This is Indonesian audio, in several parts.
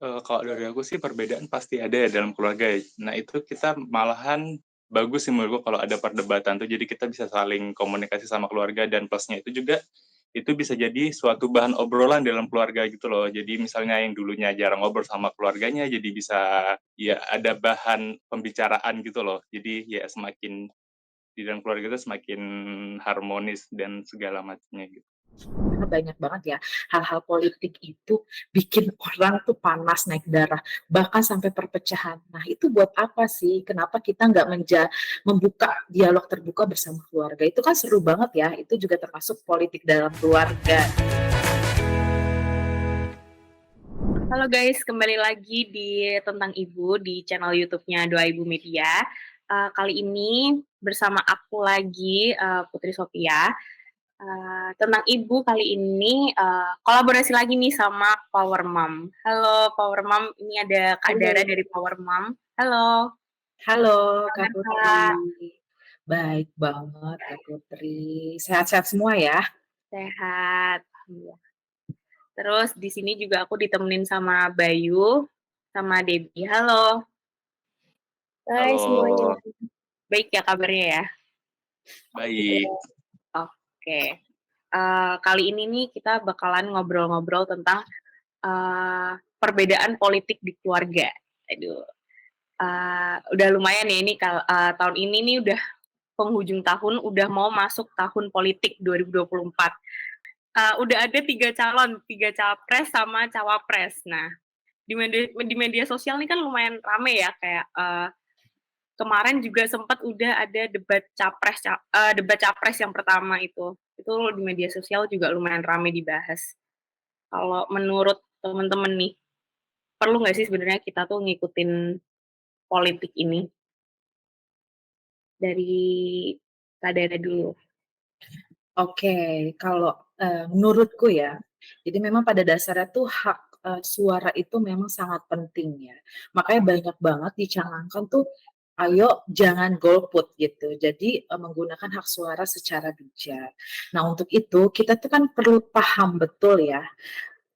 Kalau dari aku sih perbedaan pasti ada ya dalam keluarga ya. Nah itu kita malahan bagus sih menurutku kalau ada perdebatan tuh, jadi kita bisa saling komunikasi sama keluarga dan plusnya itu juga, itu bisa jadi suatu bahan obrolan dalam keluarga gitu loh. Jadi misalnya yang dulunya jarang ngobrol sama keluarganya, jadi bisa ya ada bahan pembicaraan gitu loh. Jadi ya semakin di dalam keluarga itu semakin harmonis dan segala macamnya gitu. Karena banyak banget ya hal-hal politik itu bikin orang tuh panas naik darah, bahkan sampai perpecahan. Nah itu buat apa sih? Kenapa kita nggak membuka dialog terbuka bersama keluarga? Itu kan seru banget ya. Itu juga termasuk politik dalam keluarga. Halo guys, kembali lagi di Tentang Ibu di channel YouTube-nya Doa Ibu Media. Kali ini bersama aku lagi Putri Sophia. Tentang Ibu kali ini kolaborasi lagi nih sama Power Mom. Halo Power Mom, ini ada Kak Halo, Dara dari Power Mom. Halo, halo Kak gimana Putri. Kak? Baik banget Kak Putri. Sehat-sehat semua ya? Sehat. Alhamdulillah. Terus di sini juga aku ditemenin sama Bayu, sama Debbie. Halo, Hai semuanya. Halo, baik ya kabarnya ya? baik. Oke. Kali ini nih kita bakalan ngobrol-ngobrol tentang perbedaan politik di keluarga. Aduh, udah lumayan ya ini tahun ini nih udah penghujung tahun, udah mau masuk tahun politik 2024. Udah ada tiga capres sama cawapres. Nah, di media sosial nih kan lumayan rame ya, kayak kemarin juga sempat udah ada debat capres yang pertama itu di media sosial juga lumayan rame dibahas. Kalau menurut teman-teman nih, perlu nggak sih sebenarnya kita tuh ngikutin politik ini? Dari Kak Dara dulu. Oke, kalau menurutku ya, jadi memang pada dasarnya tuh hak suara itu memang sangat penting ya. Makanya banyak banget dicanangkan tuh, ayo jangan golput gitu. Jadi menggunakan hak suara secara bijak. Nah untuk itu kita tuh kan perlu paham betul ya,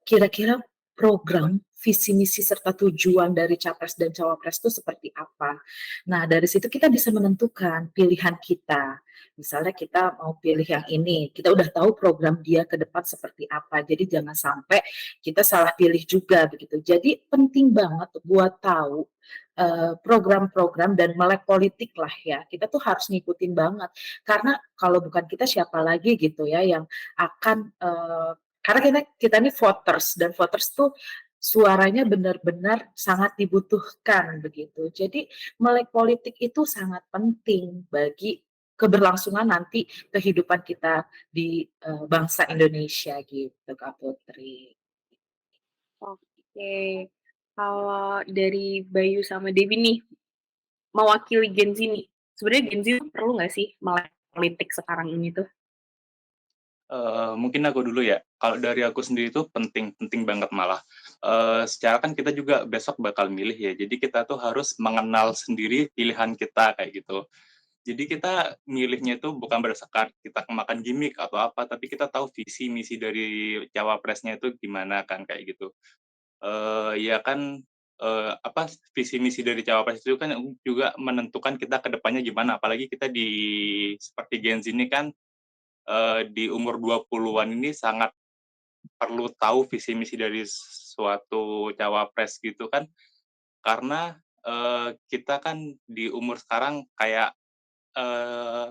kira-kira program, visi misi serta tujuan dari capres dan cawapres itu seperti apa. Nah, dari situ kita bisa menentukan pilihan kita. Misalnya kita mau pilih yang ini, kita udah tahu program dia ke depan seperti apa. Jadi jangan sampai kita salah pilih juga begitu. Jadi penting banget buat tahu program-program dan melek politik lah ya. Kita tuh harus ngikutin banget. Karena kalau bukan kita siapa lagi gitu ya yang akan karena kita ini voters dan voters tuh suaranya benar-benar sangat dibutuhkan begitu. Jadi melek politik itu sangat penting bagi keberlangsungan nanti kehidupan kita di bangsa Indonesia gitu Kak Putri. Oke. Kalau dari Bayu sama Dewi nih, mewakili Gen Z nih, sebenarnya Gen Z tuh perlu nggak sih melek politik sekarang ini tuh? Mungkin aku dulu ya. Kalau dari aku sendiri itu penting penting banget malah. Secara kan kita juga besok bakal milih ya, jadi kita tuh harus mengenal sendiri pilihan kita kayak gitu. Jadi kita milihnya itu bukan berdasarkan kita kemakan gimmick atau apa, tapi kita tahu visi misi dari cawapresnya itu gimana kan kayak gitu. Ya kan, apa, visi misi dari cawapres itu kan juga menentukan kita ke depannya gimana, apalagi kita seperti Gen Z ini kan, di umur 20-an ini sangat perlu tahu visi misi dari suatu cawapres gitu kan, karena, kita kan di umur sekarang kayak, eee,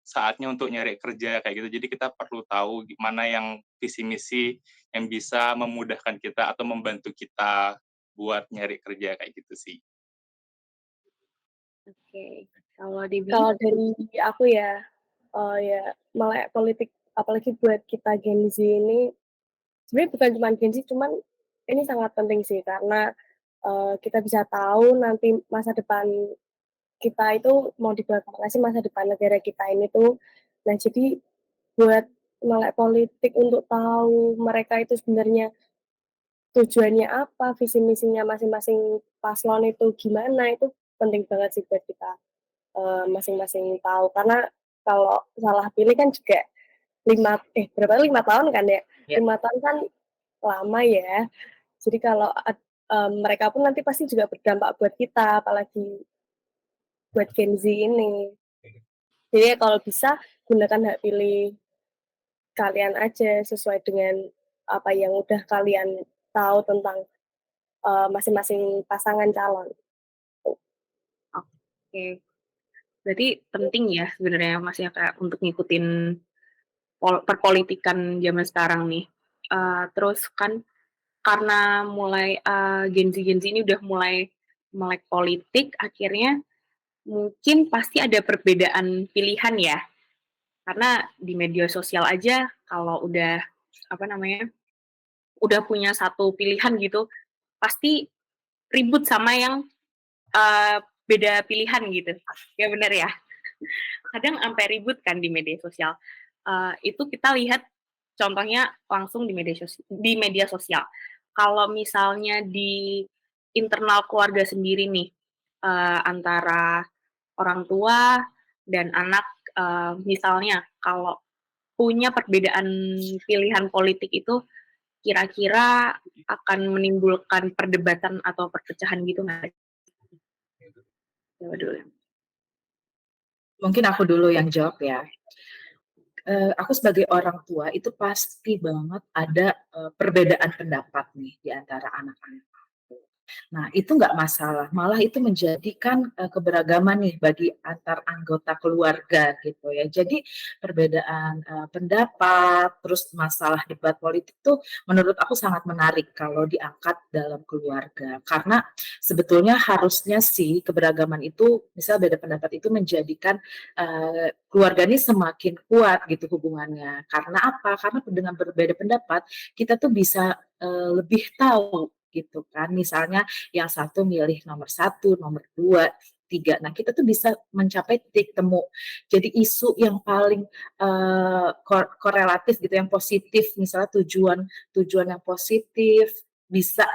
saatnya untuk nyari kerja kayak gitu. Jadi kita perlu tahu gimana yang visi misi yang bisa memudahkan kita atau membantu kita buat nyari kerja kayak gitu sih. Oke. Kalau Dewi? Kalau dari aku ya, ya melek politik apalagi buat kita Gen Z ini, sebenarnya bukan cuma Gen Z, cuman ini sangat penting sih karena, kita bisa tahu nanti masa depan kita itu mau dibawa ke mana sih masa depan negara kita ini tuh. Nah jadi buat melek politik untuk tahu mereka itu sebenarnya tujuannya apa, visi misinya masing-masing paslon itu gimana, itu penting banget sih buat kita, masing-masing tahu. Karena kalau salah pilih kan juga 5 tahun kan ya? Ya. 5 tahun kan lama ya. Jadi kalau mereka pun nanti pasti juga berdampak buat kita, apalagi buat Gen Z ini. Jadi ya kalau bisa gunakan hak pilih kalian aja sesuai dengan apa yang udah kalian tahu tentang, masing-masing pasangan calon. Oke, berarti penting ya sebenarnya Mas ya kayak untuk ngikutin perpolitikan zaman sekarang nih. Terus kan karena mulai Gen Z ini udah mulai melek politik, akhirnya mungkin pasti ada perbedaan pilihan ya. Karena di media sosial aja kalau udah apa namanya udah punya satu pilihan gitu, pasti ribut sama yang beda pilihan gitu. Ya benar ya. Kadang sampai ribut kan di media sosial. Itu kita lihat contohnya langsung di media sosial. Kalau misalnya di internal keluarga sendiri nih, antara orang tua dan anak, misalnya kalau punya perbedaan pilihan politik itu kira-kira akan menimbulkan perdebatan atau perpecahan gitu nggak? Coba dulu. Mungkin aku dulu yang jawab ya. Aku sebagai orang tua itu pasti banget ada, perbedaan pendapat nih di antara anak-anak aku. Nah, itu nggak masalah, malah itu menjadikan, keberagaman nih bagi antar anggota keluarga gitu ya. Jadi perbedaan, pendapat, terus masalah debat politik tuh menurut aku sangat menarik kalau diangkat dalam keluarga. Karena sebetulnya harusnya sih keberagaman itu, misal beda pendapat itu menjadikan, keluarga ini semakin kuat gitu hubungannya. Karena apa? Karena dengan berbeda pendapat, kita tuh bisa, lebih tahu gitu kan. Misalnya yang satu milih nomor satu, nomor dua, tiga. Nah, kita tuh bisa mencapai titik temu. Jadi isu yang paling korelatif gitu, yang positif, misalnya tujuan tujuan yang positif bisa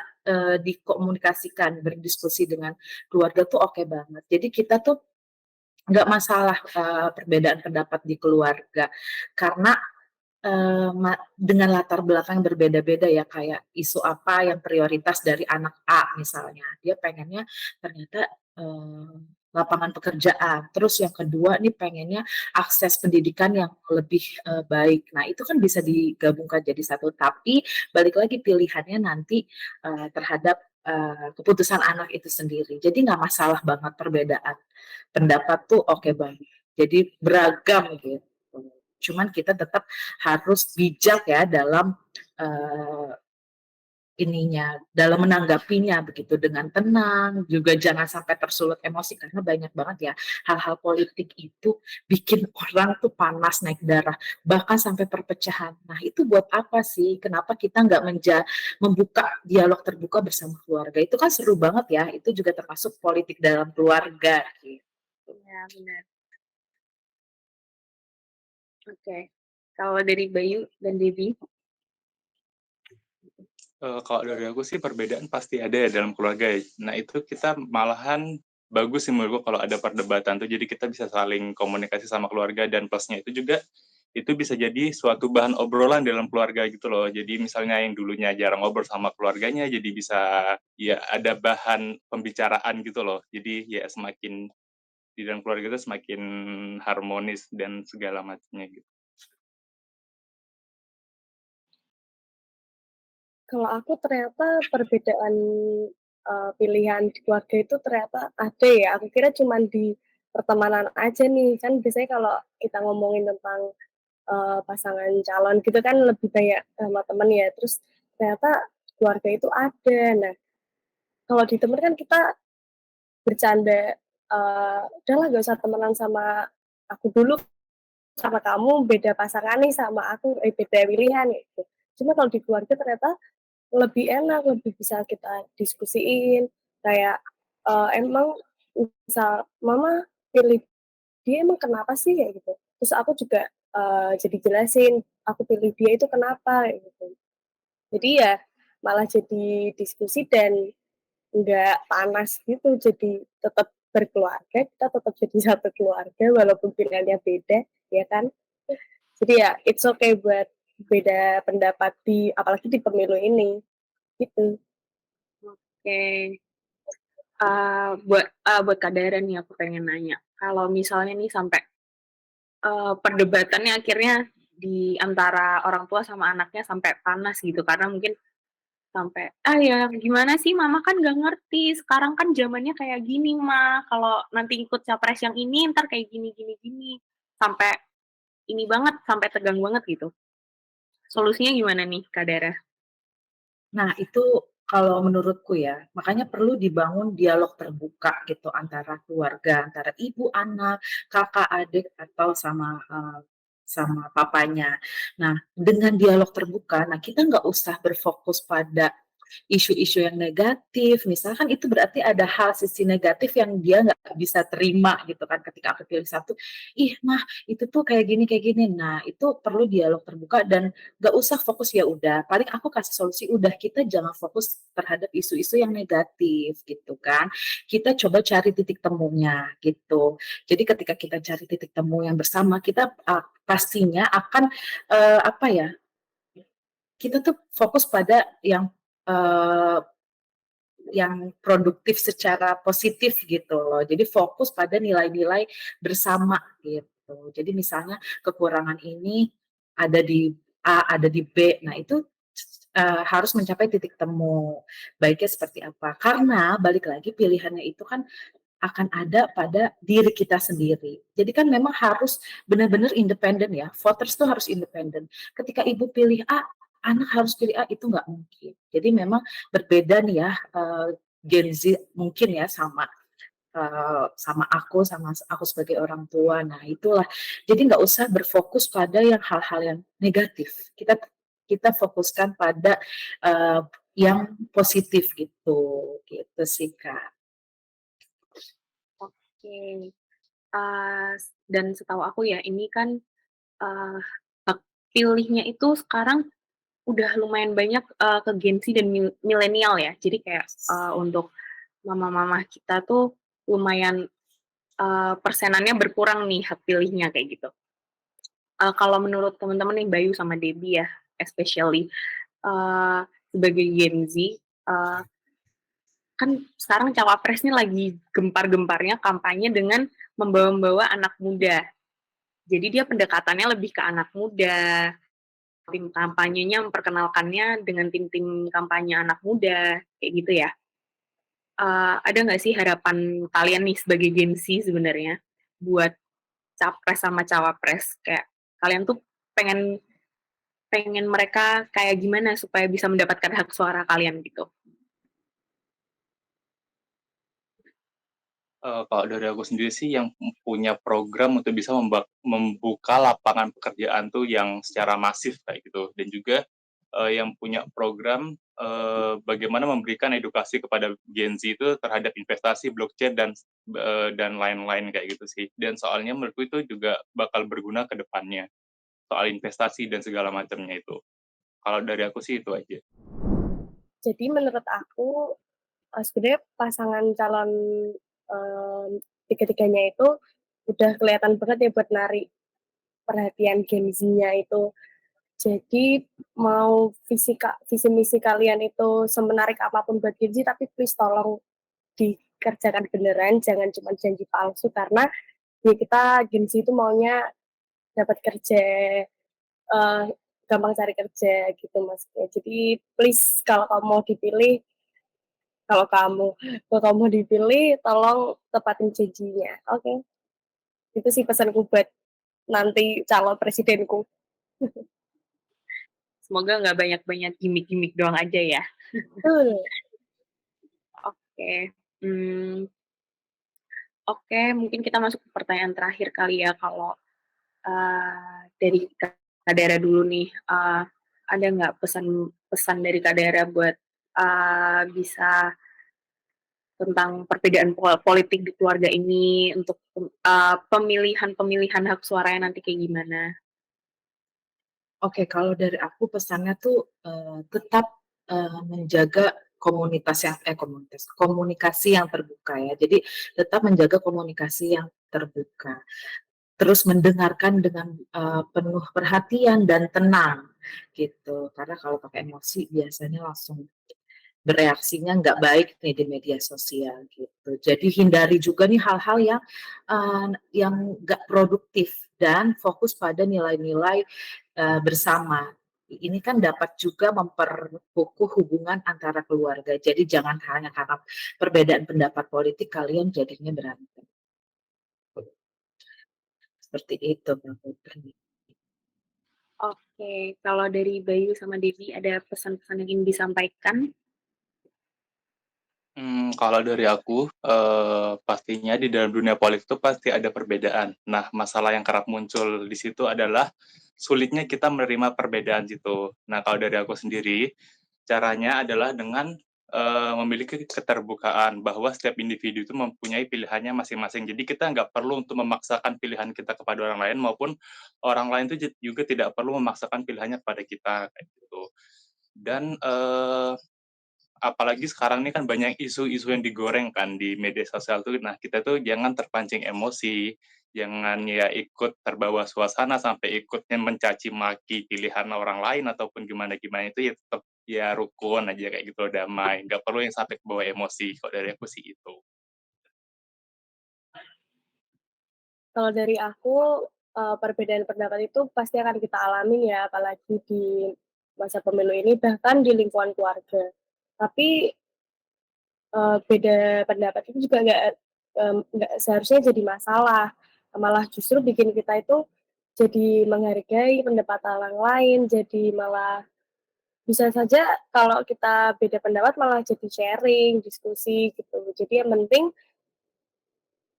dikomunikasikan, berdiskusi dengan keluarga tuh oke banget. Jadi kita tuh nggak masalah perbedaan pendapat di keluarga, karena dengan latar belakang yang berbeda-beda ya, kayak isu apa yang prioritas dari anak A misalnya, dia pengennya ternyata, lapangan pekerjaan, terus yang kedua nih pengennya akses pendidikan yang lebih, baik. Nah itu kan bisa digabungkan jadi satu, tapi balik lagi pilihannya nanti, terhadap, keputusan anak itu sendiri. Jadi nggak masalah banget perbedaan pendapat tuh oke banget. Jadi beragam gitu. Cuman kita tetap harus bijak ya dalam dalam menanggapinya begitu dengan tenang, juga jangan sampai tersulut emosi karena banyak banget ya hal-hal politik itu bikin orang tuh panas naik darah, bahkan sampai perpecahan. Nah itu buat apa sih? Kenapa kita nggak membuka dialog terbuka bersama keluarga? Itu kan seru banget ya. Itu juga termasuk politik dalam keluarga. Gitu. Ya benar. Oke. Kalau dari Bayu dan Devi? Kalau dari aku sih perbedaan pasti ada ya dalam keluarga ya. Nah itu kita malahan bagus sih menurutku kalau ada perdebatan tuh, jadi kita bisa saling komunikasi sama keluarga dan plusnya itu juga itu bisa jadi suatu bahan obrolan dalam keluarga gitu loh. Jadi misalnya yang dulunya jarang ngobrol sama keluarganya jadi bisa ya ada bahan pembicaraan gitu loh. Jadi ya semakin di dalam keluarga itu semakin harmonis dan segala macamnya gitu. Kalau aku ternyata perbedaan, pilihan di keluarga itu ternyata ada ya, aku kira cuman di pertemanan aja nih, kan biasanya kalau kita ngomongin tentang, pasangan calon gitu kan lebih banyak sama temen ya, terus ternyata keluarga itu ada. Nah, kalau di temen kan kita bercanda, "Udahlah nggak usah temenan sama aku dulu, sama kamu beda pasangan nih sama aku, beda pilihan," gitu. Cuma kalau di keluarga ternyata lebih enak, lebih bisa kita diskusiin, kayak, emang misal, "Mama pilih dia emang kenapa sih?" Kayak gitu. Terus aku juga, jadi jelasin, "Aku pilih dia itu kenapa?" Kayak gitu. Jadi ya malah jadi diskusi dan nggak panas gitu, jadi tetap berkeluarga, kita tetap jadi satu keluarga walaupun pilihannya beda, ya kan? Jadi ya it's okay buat beda pendapat apalagi di pemilu ini, gitu. Oke. Buat Kak Dara nih aku pengen nanya, kalau misalnya nih sampai, perdebatannya akhirnya di antara orang tua sama anaknya sampai panas gitu karena mungkin sampai, "Ah, ya gimana sih mama kan nggak ngerti, sekarang kan zamannya kayak gini mah, kalau nanti ikut capres yang ini entar kayak gini gini gini." Sampai ini banget, sampai tegang banget gitu. Solusinya gimana nih Kak Dara? Nah, itu kalau menurutku ya, makanya perlu dibangun dialog terbuka gitu antara keluarga, antara ibu, anak, kakak, adik, atau sama papanya. Nah, dengan dialog terbuka, nah kita nggak usah berfokus pada isu-isu yang negatif, misalkan itu berarti ada hal sisi negatif yang dia nggak bisa terima gitu kan ketika aku pilih satu, ih mah itu tuh kayak gini. Nah, itu perlu dialog terbuka dan gak usah fokus ya udah paling aku kasih solusi udah kita jangan fokus terhadap isu-isu yang negatif gitu kan kita coba cari titik temunya gitu jadi ketika kita cari titik temu yang bersama kita pastinya akan apa ya kita tuh fokus pada uh, yang produktif secara positif gitu loh. Jadi fokus pada nilai-nilai bersama gitu. Jadi misalnya kekurangan ini ada di A, ada di B. Nah, itu harus mencapai titik temu. Baiknya seperti apa? Karena balik lagi pilihannya itu kan akan ada pada diri kita sendiri. Jadi kan memang harus benar-benar independen ya. Voters tuh harus independen. Ketika ibu pilih A, anak harus pilih A itu nggak mungkin. Jadi memang berbeda nih ya Gen Z mungkin ya sama aku sebagai orang tua. Nah itulah. Jadi nggak usah berfokus pada yang hal-hal yang negatif. Kita fokuskan pada yang positif gitu sih Kak. Oke. Dan setahu aku ya ini kan, eee, hak pilihnya itu sekarang udah lumayan banyak, ke Gen Z dan milenial ya. Jadi kayak, untuk mama-mama kita tuh lumayan, persenannya berkurang nih hak pilihnya kayak gitu. Kalau menurut teman-teman nih Bayu sama Debbie ya especially, eee, sebagai Gen Z, kan sekarang cawapres nih lagi gempar-gemparnya kampanye dengan membawa-bawa anak muda. Jadi dia pendekatannya lebih ke anak muda, tim kampanyenya memperkenalkannya dengan tim-tim kampanye anak muda, kayak gitu ya. Ada nggak sih harapan kalian nih sebagai Gen Z sebenarnya buat capres sama cawapres? Kayak kalian tuh pengen pengen mereka kayak gimana supaya bisa mendapatkan hak suara kalian gitu? Kalau dari aku sendiri sih yang punya program untuk bisa membuka lapangan pekerjaan tuh yang secara masif kayak gitu dan juga, yang punya program, bagaimana memberikan edukasi kepada Gen Z itu terhadap investasi blockchain dan lain-lain kayak gitu sih. Dan soalnya menurutku itu juga bakal berguna ke depannya, soal investasi dan segala macamnya itu. Kalau dari aku sih itu aja. Jadi menurut aku, sebenarnya pasangan calon, tiga-tiganya itu udah kelihatan banget ya buat narik perhatian Gen Z-nya itu. Jadi mau visi misi kalian itu semenarik apapun buat Gen Z, tapi please tolong dikerjakan beneran, jangan cuma janji palsu karena ya kita Gen Z itu maunya dapat kerja, eee, gampang cari kerja gitu maksudnya. Jadi please kalau kamu kalau kamu dipilih tolong tepatin janjinya, oke? Itu sih pesanku buat nanti calon presidenku. Semoga nggak banyak-banyak gimmick-gimmick doang aja ya. Betul. Oke, mmm, oke mungkin kita masuk ke pertanyaan terakhir kali ya kalau, dari Kak Dara dulu nih, ada nggak pesan dari Kak Dara buat, bisa tentang perbedaan politik di keluarga ini untuk, pemilihan-pemilihan hak suaranya nanti kayak gimana? Oke, kalau dari aku pesannya tuh tetap menjaga komunikasi yang terbuka ya. Jadi tetap menjaga komunikasi yang terbuka. Terus mendengarkan dengan penuh perhatian dan tenang gitu. Karena kalau pakai emosi biasanya langsung bereaksinya nggak baik nih di media sosial gitu. Jadi hindari juga nih hal-hal yang nggak produktif dan fokus pada nilai-nilai bersama. Ini kan dapat juga memperkukuh hubungan antara keluarga. Jadi jangan hanya karena perbedaan pendapat politik kalian jadinya berantem. Seperti itu, Mbak Putri. Oke, kalau dari Bayu sama Devi ada pesan-pesan yang ingin disampaikan? Kalau dari aku, pastinya di dalam dunia politik itu pasti ada perbedaan. Nah, masalah yang kerap muncul di situ adalah sulitnya kita menerima perbedaan itu. Nah, kalau dari aku sendiri, caranya adalah dengan, memiliki keterbukaan bahwa setiap individu itu mempunyai pilihannya masing-masing. Jadi kita nggak perlu untuk memaksakan pilihan kita kepada orang lain maupun orang lain itu juga tidak perlu memaksakan pilihannya kepada kita, kayak gitu. Dan, apalagi sekarang ini kan banyak isu-isu yang digoreng kan di media sosial tuh. Nah, kita tuh jangan terpancing emosi, jangan ya ikut terbawa suasana sampai ikutnya mencaci maki pilihan orang lain ataupun gimana-gimana itu ya tetap ya rukun aja kayak gitu loh, damai. Nggak perlu yang sampai kebawa emosi, kalau dari aku sih itu. Kalau dari aku, perbedaan pendapat itu pasti akan kita alamin ya, apalagi di masa pemilu ini, bahkan di lingkungan keluarga. Tapi, beda pendapat itu juga nggak seharusnya jadi masalah, malah justru bikin kita itu jadi menghargai pendapat orang lain, jadi malah bisa saja kalau kita beda pendapat malah jadi sharing, diskusi gitu. Jadi yang penting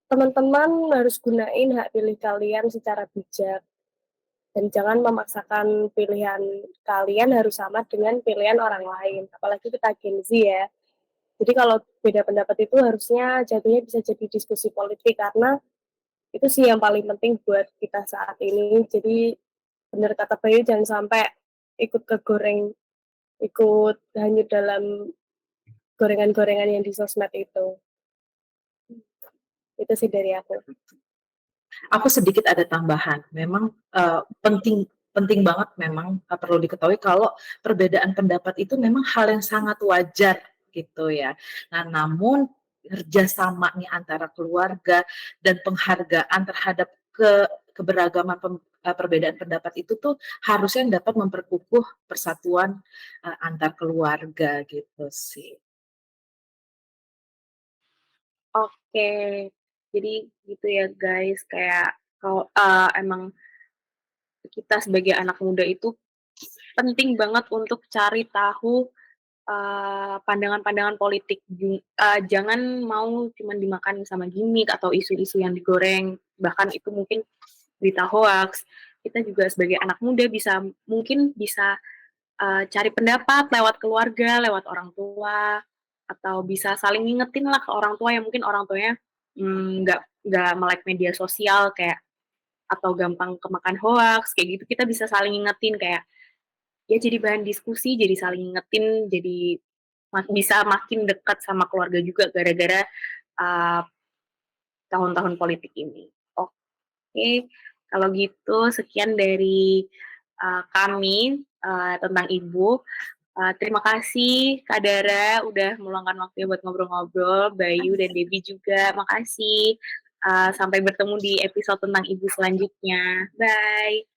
teman-teman harus gunain hak pilih kalian secara bijak. Dan jangan memaksakan pilihan kalian harus sama dengan pilihan orang lain, apalagi kita Gen Z ya. Jadi kalau beda pendapat itu harusnya jatuhnya bisa jadi diskusi politik, karena itu sih yang paling penting buat kita saat ini. Jadi benar kata Bayu, jangan sampai ikut kegoreng, ikut hanyut dalam gorengan-gorengan yang di sosmed itu. Itu sih dari aku. Aku sedikit ada tambahan. Memang penting banget memang perlu diketahui kalau perbedaan pendapat itu memang hal yang sangat wajar gitu ya. Nah, namun kerjasama nih antara keluarga dan penghargaan terhadap keberagaman perbedaan pendapat itu tuh harusnya dapat memperkukuh persatuan antar keluarga gitu sih. Oke, jadi gitu ya guys, kayak kalau emang kita sebagai anak muda itu penting banget untuk cari tahu pandangan-pandangan politik. Jangan mau cuman dimakan sama gimmick atau isu-isu yang digoreng, bahkan itu mungkin berita hoax. Kita juga sebagai anak muda mungkin bisa cari pendapat lewat keluarga, lewat orang tua, atau bisa saling ngingetin lah ke orang tua yang mungkin orang tuanya nggak melek media sosial kayak atau gampang kemakan hoax kayak gitu. Kita bisa saling ngingetin kayak ya jadi bahan diskusi, jadi saling ngingetin, jadi bisa makin dekat sama keluarga juga gara-gara uh, tahun-tahun politik ini. Oke, kalau gitu sekian dari kami tentang Ibu. Terima kasih Kak Dara udah meluangkan waktunya buat ngobrol-ngobrol. Bayu dan Debbie juga, makasih. Sampai bertemu di episode tentang Ibu selanjutnya. Bye.